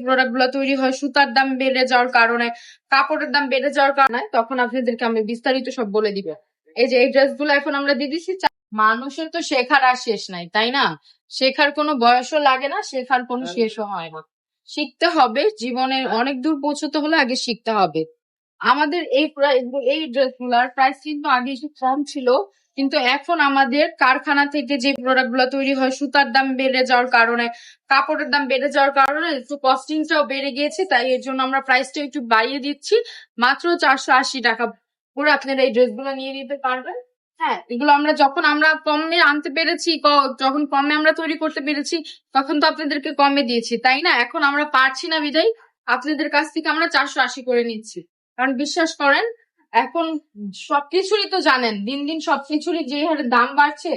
Product গুলো তৈরি হয় সুতার দাম বেড়ে যাওয়ার কারণে, কাপড়ের দাম বেড়ে যাওয়ার কারণে, তখন আপনাদেরকে আমি বিস্তারিত সব বলে দিব। এই যে এই ড্রেস গুলো এখন আমরা দিয়ে দিচ্ছি। মানুষের তো শেখার আর শেষ নাই, তাই না? শেখার কোনো বয়সও লাগে না, শেখার কোনো শেষও হয় না। শিখতে হবে, জীবনের অনেক দূর পৌঁছতে হলে আগে শিখতে হবে। আমাদের এই ড্রেসগুলার প্রাইস কিন্তু আগে একটু কম ছিল, কিন্তু এখন আমাদের কারখানা থেকে যে প্রোডাক্ট গুলো তৈরি হয় সুতার দাম বেড়ে যাওয়ার কারণে, কাপড়ের দাম বেড়ে যাওয়ার কারণে একটু কস্টিংটাও বেড়ে গিয়েছে, তাই এর জন্য আমরা প্রাইসটা একটু বাড়িয়ে দিচ্ছি। মাত্র 480 টাকা করে আপনারা এই ড্রেসগুলো নিয়ে নিতে পারবেন। হ্যাঁ, এগুলো আমরা যখন আমরা কমে আনতে পেরেছি, যখন কমে আমরা তৈরি করতে পেরেছি, তখন তো আপনাদেরকে কমে দিয়েছি, তাই না? এখন আমরা পারছি না বিদায় আপনাদের কাছ থেকে আমরা 480 করে নিচ্ছি। কারণ বিশ্বাস করেন, এখন সবকিছুরই তো জানেন, দিন দিন সবকিছুরই যে হারে দাম বাড়ছে।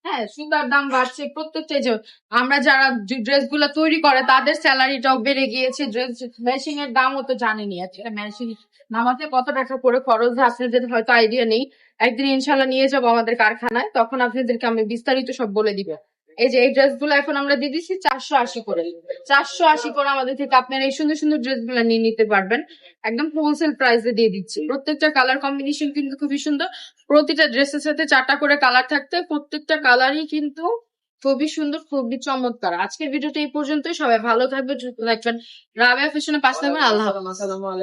হ্যাঁ, সুতার দাম বাড়ছে, প্রত্যেকটা যে আমরা যারা ড্রেস গুলা তৈরি করে তাদের স্যালারিটাও বেড়ে গিয়েছে। ড্রেস মেশিন এর দামও তো জানেনই, একটা মেশিন নামাতে কত টাকা করে খরচ হয় আপনাদের হয়তো আইডিয়া নেই। একদিন ইনশাল্লাহ নিয়ে যাবো আমাদের কারখানায়, তখন আপনাদেরকে আমি বিস্তারিত সব বলে দিব। এই যে এই ড্রেস গুলো এখন আমরা দিয়ে দিচ্ছি 480 করে। 480 করে আমাদের থেকে আপনারা এই সুন্দর সুন্দর ড্রেস গুলো নিয়ে নিতে পারবেন। একদম হোলসেল প্রাইসে দিয়ে দিচ্ছি। প্রত্যেকটা কালার কম্বিনেশন কিন্তু খুবই সুন্দর। প্রতিটা ড্রেসের সাথে 4টা করে কালার থাকতে, প্রত্যেকটা কালারই কিন্তু খুবই সুন্দর, খুবই চমৎকার। আজকের ভিডিওটা এই পর্যন্তই। সবাই ভালো থাকবে, সুস্থ থাকবেন। রাবেয়া ফ্যাশনে পাশে থাকবেন। আল্লাহ হাফেজ।